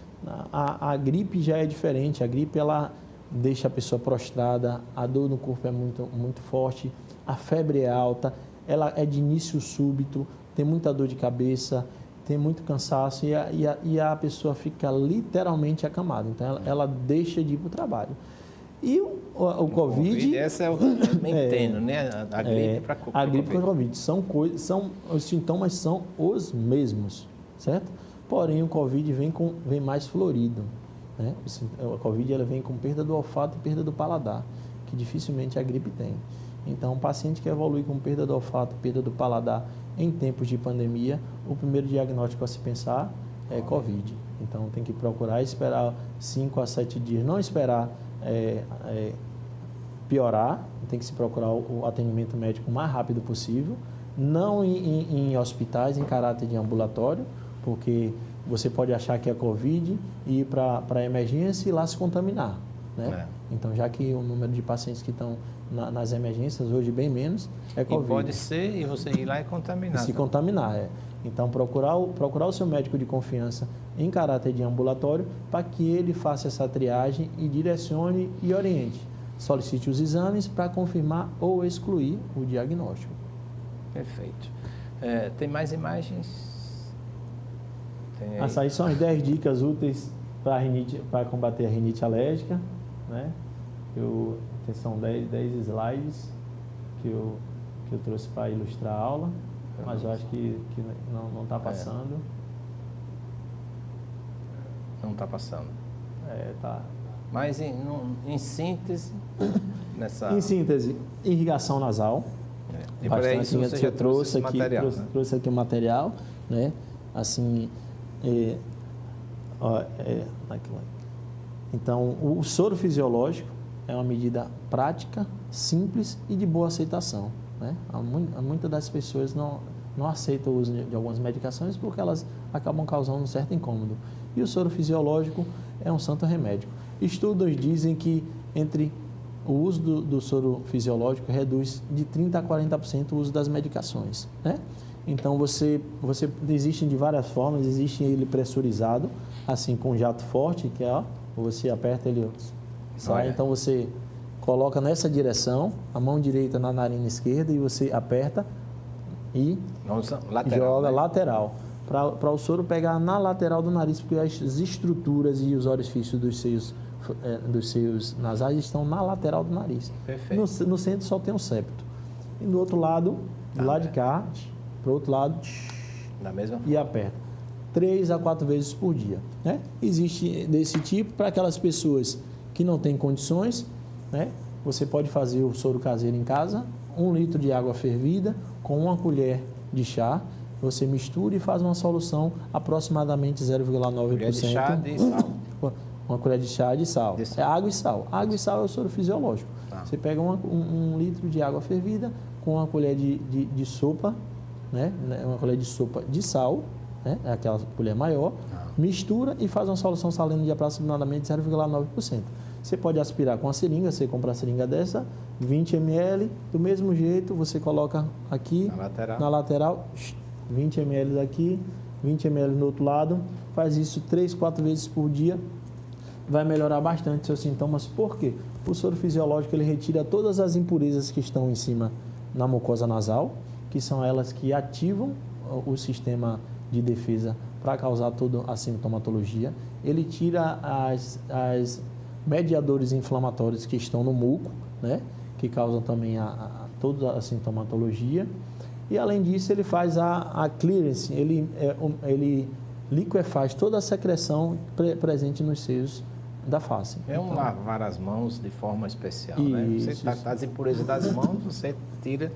A gripe já é diferente. A gripe, ela deixa a pessoa prostrada, a dor no corpo é muito, muito forte, a febre é alta, ela é de início súbito, tem muita dor de cabeça, tem muito cansaço e a pessoa fica literalmente acamada. Então, ela deixa de ir para o trabalho. E o Covid... Essa eu entendo, né? A gripe para a gripe para o Covid. Os sintomas são os mesmos, certo? Porém, o Covid vem mais florido, né? O Covid ela vem com perda do olfato e perda do paladar, que dificilmente a gripe tem. Então, um paciente que evolui com perda do olfato e perda do paladar em tempos de pandemia, o primeiro diagnóstico a se pensar é Covid. Então, tem que procurar esperar 5 a 7 dias, não esperar piorar, tem que se procurar o atendimento médico o mais rápido possível, não em hospitais em caráter de ambulatório, porque você pode achar que é Covid e ir para a emergência e lá se contaminar, né? Então, já que o número de pacientes que estão nas emergências hoje bem menos, é Covid. E pode ser e você ir lá e contaminar. Se contaminar, Então, procurar o seu médico de confiança em caráter de ambulatório para que ele faça essa triagem e direcione e oriente. Solicite os exames para confirmar ou excluir o diagnóstico. Perfeito. Tem mais imagens? Essas aí são as 10 dicas úteis para combater a rinite alérgica, né? São 10 slides que eu trouxe para ilustrar a aula, mas eu acho que não está passando. Não está passando. Tá. Mas em síntese, Em síntese, irrigação nasal. E para isso você já trouxe aqui, material. trouxe aqui o material, né? Assim, então, o soro fisiológico é uma medida prática, simples e de boa aceitação, né? Muitas das pessoas não aceitam o uso de algumas medicações porque elas acabam causando um certo incômodo. E o soro fisiológico é um santo remédio. Estudos dizem que o uso do soro fisiológico reduz de 30% a 40% o uso das medicações, né? Então, existem de várias formas, existe ele pressurizado, assim, com jato forte, que você aperta ele, sai. Então, você coloca nessa direção, a mão direita na narina esquerda e você aperta e joga lateral. Para o soro pegar na lateral do nariz, porque as estruturas e os orifícios dos seios nasais estão na lateral do nariz. Perfeito. No centro só tem um septo. E do outro lado, do lado de cá, para o outro lado, da mesma forma. E aperta. 3 a 4 vezes por dia, né? Existe desse tipo para aquelas pessoas que não têm condições, né? Você pode fazer o soro caseiro em casa, 1 litro de água fervida com 1 colher de chá. Você mistura e faz uma solução aproximadamente 0,9%. Colher de chá de sal. 1 colher de chá de sal. É água e sal. Água e sal é o soro fisiológico. Você pega 1 litro de água fervida com 1 colher de sopa, né? 1 colher de sopa de sal, né? É aquela colher maior, mistura e faz uma solução salina de aproximadamente 0,9%. Você pode aspirar com a seringa, você compra a seringa dessa, 20 ml, do mesmo jeito você coloca aqui na lateral 20 ml aqui, 20 ml no outro lado, faz isso 3, 4 vezes por dia, vai melhorar bastante seus sintomas. Por quê? O soro fisiológico ele retira todas as impurezas que estão em cima na mucosa nasal, que são elas que ativam o sistema de defesa para causar toda a sintomatologia. Ele tira as mediadores inflamatórios que estão no muco, né? Que causam também toda a sintomatologia. E, além disso, ele faz a clearance, ele liquefaz toda a secreção presente nos seios da face. Um lavar as mãos de forma especial, né? Você as impurezas das mãos, você tira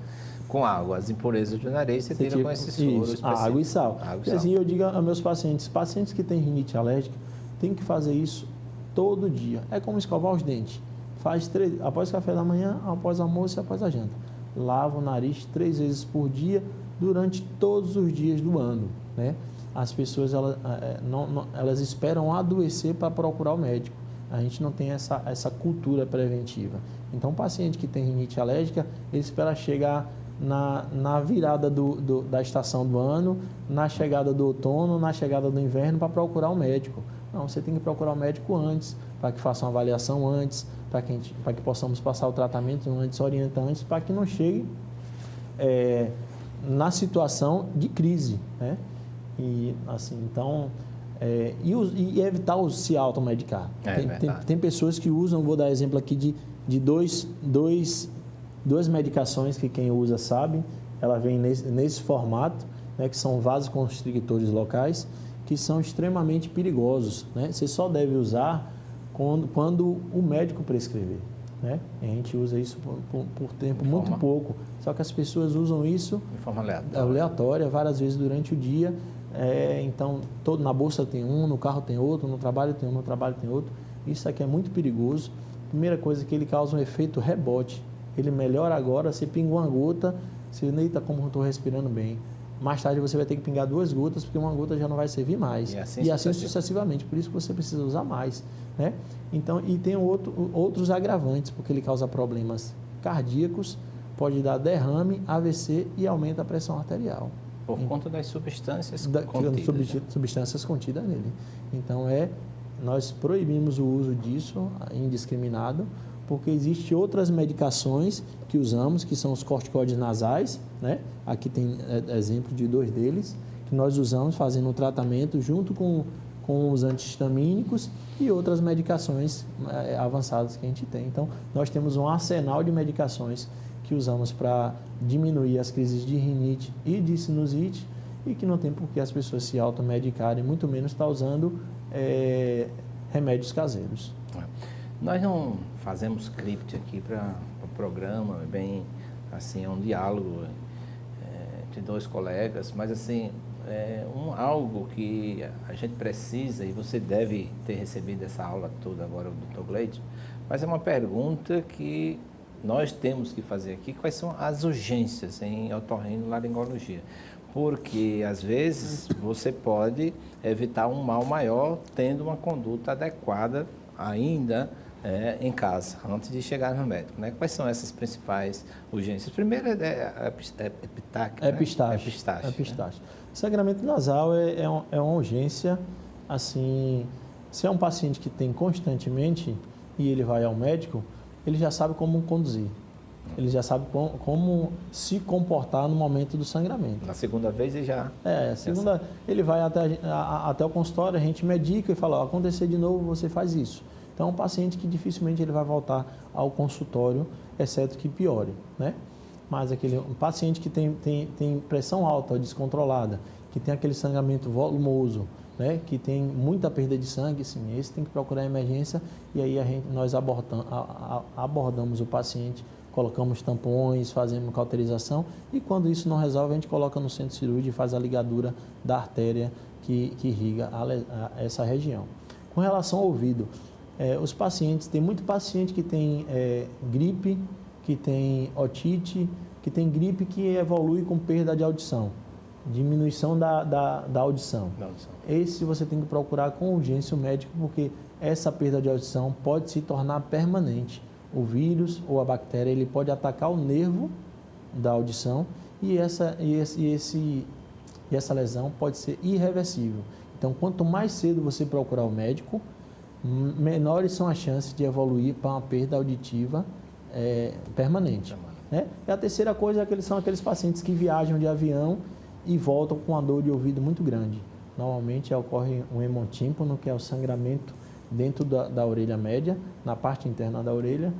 com água. As impurezas do nariz, você tira com esse soro específico. Água e sal. E assim eu digo a meus pacientes que têm rinite alérgica, tem que fazer isso todo dia. É como escovar os dentes. Faz após o café da manhã, após o almoço e após a janta. Lava o nariz 3 vezes por dia durante todos os dias do ano, né? As pessoas elas esperam adoecer para procurar o médico. A gente não tem essa cultura preventiva. Então, o paciente que tem rinite alérgica, ele espera chegar na virada da estação do ano, na chegada do outono, na chegada do inverno para procurar o médico. Não, você tem que procurar o médico antes, para que faça uma avaliação antes, para que possamos passar o tratamento antes, orientar antes, para que não chegue na situação de crise, né? E assim, então, e evitar se automedicar. Tem pessoas que usam, vou dar exemplo aqui de duas medicações que quem usa sabe, ela vem nesse formato, né, que são vasoconstrictores locais, que são extremamente perigosos, né? Você só deve usar quando o médico prescrever, né? A gente usa isso por tempo muito pouco, só que as pessoas usam isso de forma aleatória várias vezes durante o dia. Então, na bolsa tem um, no carro tem outro, no trabalho tem um, no trabalho tem outro. Isso aqui é muito perigoso. Primeira coisa que ele causa um efeito rebote. Ele melhora agora, você pinga uma gota, você, eita, como eu estou respirando bem. Mais tarde você vai ter que pingar 2 gotas, porque uma gota já não vai servir mais. E assim sucessivamente, por isso que você precisa usar mais, né? Então, e tem outros agravantes, porque ele causa problemas cardíacos, pode dar derrame, AVC e aumenta a pressão arterial. Por conta das substâncias substâncias contidas nele. Então, nós proibimos o uso disso indiscriminado, porque existem outras medicações que usamos, que são os corticoides nasais, né? Aqui tem exemplo de 2 deles, que nós usamos fazendo o tratamento junto com os antihistamínicos e outras medicações avançadas que a gente tem. Então, nós temos um arsenal de medicações que usamos para diminuir as crises de rinite e de sinusite e que não tem por que as pessoas se automedicarem, muito menos estar usando remédios caseiros. Nós não fazemos script aqui para o programa, bem assim, é um diálogo entre 2 colegas, mas assim, algo que a gente precisa, e você deve ter recebido essa aula toda agora, o Dr. Gleidson, mas é uma pergunta que nós temos que fazer aqui: quais são as urgências em otorrinolaringologia? Porque, às vezes, você pode evitar um mal maior tendo uma conduta adequada ainda em casa, antes de chegar no médico, né? Quais são essas principais urgências? Primeiro é epistaxe. Sangramento nasal é uma urgência, assim, se é um paciente que tem constantemente e ele vai ao médico, ele já sabe como conduzir. Ele já sabe como se comportar no momento do sangramento. Na segunda vez ele já... ele vai até o consultório, a gente medica e fala, acontecer de novo, você faz isso. Então, é um paciente que dificilmente ele vai voltar ao consultório, exceto que piore, né? Mas um paciente que tem pressão alta, descontrolada, que tem aquele sangramento volumoso, né? Que tem muita perda de sangue, sim, esse tem que procurar emergência e aí nós abordamos o paciente, colocamos tampões, fazemos cauterização e quando isso não resolve, a gente coloca no centro cirúrgico e faz a ligadura da artéria que irriga essa região. Com relação ao ouvido, os pacientes, tem muito paciente que tem gripe, que tem otite, que tem gripe que evolui com perda de audição, diminuição da audição. Esse você tem que procurar com urgência o médico, porque essa perda de audição pode se tornar permanente. O vírus ou a bactéria, ele pode atacar o nervo da audição e essa lesão pode ser irreversível. Então, quanto mais cedo você procurar o médico, menores são as chances de evoluir para uma perda auditiva permanente. Né? E a terceira coisa são aqueles pacientes que viajam de avião e voltam com uma dor de ouvido muito grande. Normalmente ocorre um hemotímpano, que é o sangramento dentro da orelha média, na parte interna da orelha,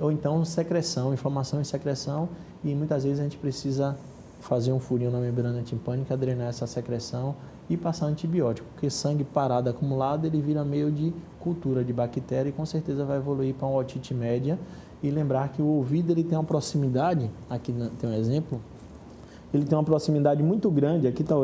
ou então secreção, inflamação e secreção, e muitas vezes a gente precisa fazer um furinho na membrana timpânica, drenar essa secreção e passar antibiótico, porque sangue parado acumulado, ele vira meio de cultura de bactéria e com certeza vai evoluir para uma otite média. E lembrar que o ouvido ele tem uma proximidade, aqui tem um exemplo, ele tem uma proximidade muito grande, aqui está a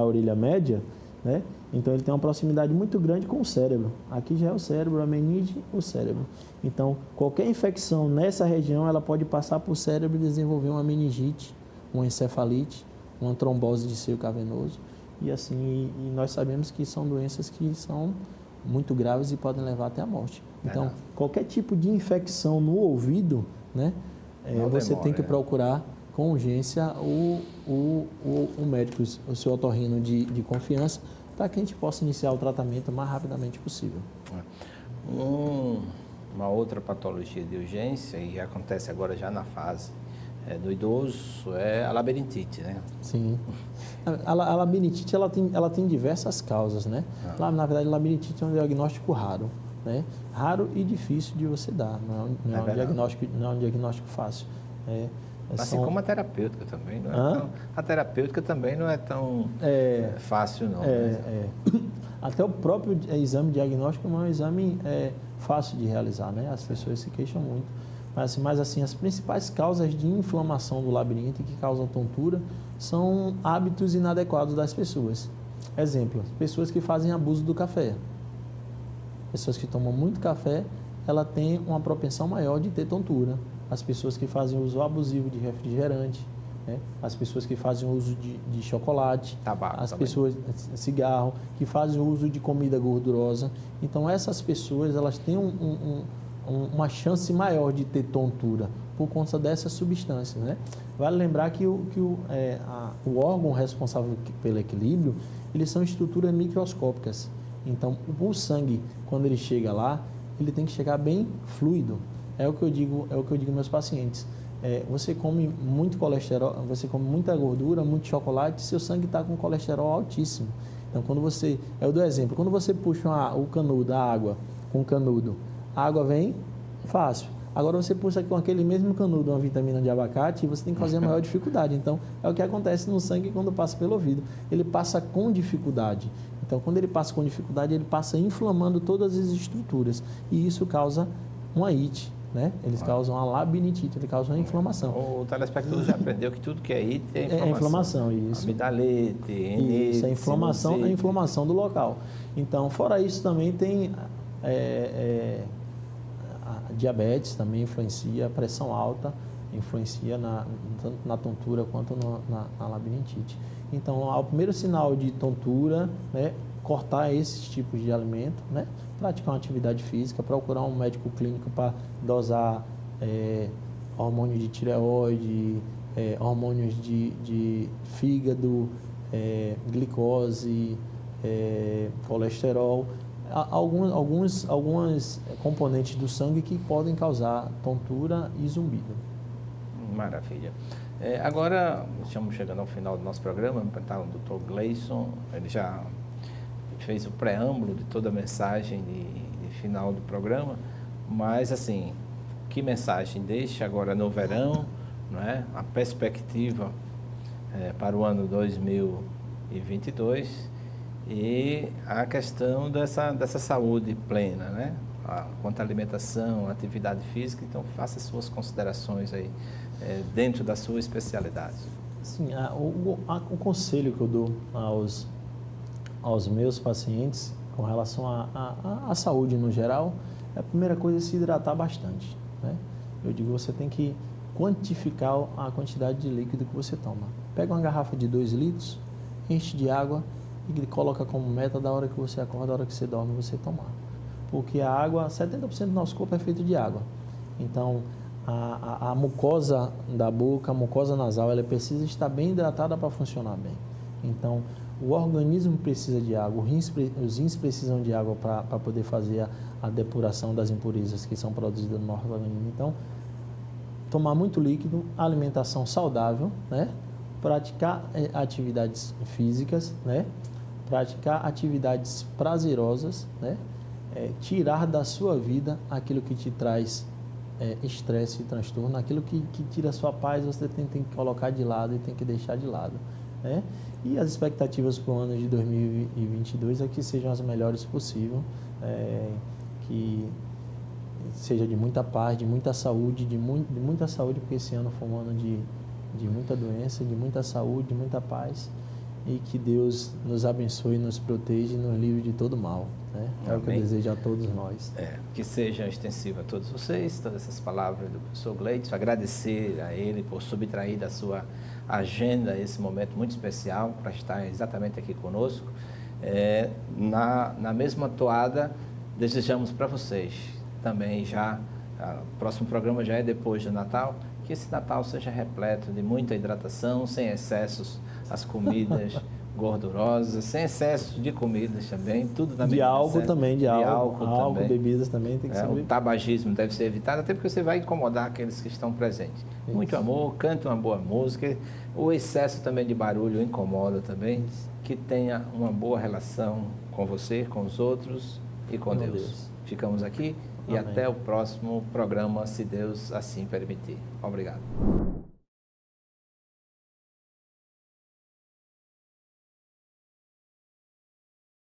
orelha média, né? Então ele tem uma proximidade muito grande com o cérebro. Aqui já é o cérebro, a meninge, o cérebro. Então, qualquer infecção nessa região, ela pode passar para o cérebro e desenvolver uma meningite, uma encefalite, uma trombose de seio cavernoso. E assim, nós sabemos que são doenças que são muito graves e podem levar até a morte. Então, qualquer tipo de infecção no ouvido, né, você tem que procurar com urgência o médico, o seu otorrino de confiança, para que a gente possa iniciar o tratamento o mais rapidamente possível. Uma outra patologia de urgência, e acontece agora já na fase do idoso, é a labirintite, né? Sim. A labirintite, ela tem diversas causas, né? Na verdade, a labirintite é um diagnóstico raro, né? Raro e difícil de você dar, não é um diagnóstico fácil. Assim como a terapêutica também, a terapêutica também não é tão fácil, não. Até o próprio exame diagnóstico não é um exame fácil de realizar, né? As pessoas se queixam muito. Mas assim, as principais causas de inflamação do labirinto que causam tontura são hábitos inadequados das pessoas. Exemplo, pessoas que fazem abuso do café. Pessoas que tomam muito café ela tem uma propensão maior de ter tontura. As pessoas que fazem uso abusivo de refrigerante, né? As pessoas que fazem uso de chocolate, Tabaco as também. pessoas, cigarro, que fazem uso de comida gordurosa. Então, essas pessoas, elas têm uma chance maior de ter tontura por conta dessas substâncias, né? Vale lembrar que o órgão responsável pelo equilíbrio, eles são estruturas microscópicas. Então, o sangue, quando ele chega lá, ele tem que chegar bem fluido. É o que eu digo aos meus pacientes. Você come muito colesterol, você come muita gordura, muito chocolate, seu sangue está com colesterol altíssimo. Então, quando você... Eu dou exemplo. Quando você puxa o canudo, a água, com o canudo, a água vem fácil. Agora, você puxa com aquele mesmo canudo uma vitamina de abacate e você tem que fazer a maior dificuldade. Então, é o que acontece no sangue quando passa pelo ouvido. Ele passa com dificuldade. Então, quando ele passa com dificuldade, ele passa inflamando todas as estruturas. E isso causa uma ite, né? Eles causam uma labirintite, ele causa uma inflamação. O telespectador já aprendeu que tudo que é ite é inflamação. É inflamação, isso. Amidalite, enite, Isso, a inflamação do local. Então, fora isso, também tem a diabetes, também influencia, a pressão alta influencia tanto na tontura quanto na labirintite. Então, o primeiro sinal de tontura, né, cortar esses tipos de alimento, né, praticar uma atividade física, procurar um médico clínico para dosar hormônios de tireoide, hormônios de fígado, glicose, colesterol, alguns componentes do sangue que podem causar tontura e zumbido. Maravilha. Agora, estamos chegando ao final do nosso programa, está o Dr. Gleison, ele já fez o preâmbulo de toda a mensagem de final do programa, mas assim, que mensagem deixa agora no verão, não é? A perspectiva para o ano 2022 e a questão dessa saúde plena, né? Quanto à alimentação, atividade física, então faça suas considerações aí dentro da sua especialidade. Sim, o conselho que eu dou aos meus pacientes com relação à saúde no geral, a primeira coisa é se hidratar bastante, né? Eu digo, você tem que quantificar a quantidade de líquido que você toma. Pega uma garrafa de 2 litros, enche de água e coloca como meta da hora que você acorda, da hora que você dorme, você tomar. Porque a água, 70% do nosso corpo é feito de água. Então, a mucosa da boca, a mucosa nasal, ela precisa estar bem hidratada para funcionar bem. Então, o organismo precisa de água, os rins precisam de água para poder fazer a depuração das impurezas que são produzidas no nosso organismo. Então, tomar muito líquido, alimentação saudável, né? Praticar atividades físicas, né? Praticar atividades prazerosas, né? Tirar da sua vida aquilo que te traz estresse e transtorno, aquilo que tira a sua paz, você tem que colocar de lado e tem que deixar de lado, né? E as expectativas para o ano de 2022 é que sejam as melhores possível, que seja de muita paz, de muita saúde, de muita saúde, porque esse ano foi um ano de muita doença, de muita saúde, de muita paz, e que Deus nos abençoe, nos proteja e nos livre de todo mal, né? É o que eu desejo a todos nós. Que seja extensiva a todos vocês, todas essas palavras do professor Gleison, agradecer a ele por subtrair da sua agenda esse momento muito especial para estar exatamente aqui conosco. Na mesma toada, desejamos para vocês também o próximo programa já é depois do Natal, que esse Natal seja repleto de muita hidratação, sem excessos as comidas gordurosas, sem excesso de comidas também, tudo na medida De álcool certa. também, de álcool também. Bebidas também tem que ser. O tabagismo deve ser evitado, até porque você vai incomodar aqueles que estão presentes. Isso. Muito amor, cante uma boa música, o excesso também de barulho incomoda também. Isso. Que tenha uma boa relação com você, com os outros e com Deus. Ficamos aqui e Amém. até o próximo programa, se Deus assim permitir. Obrigado.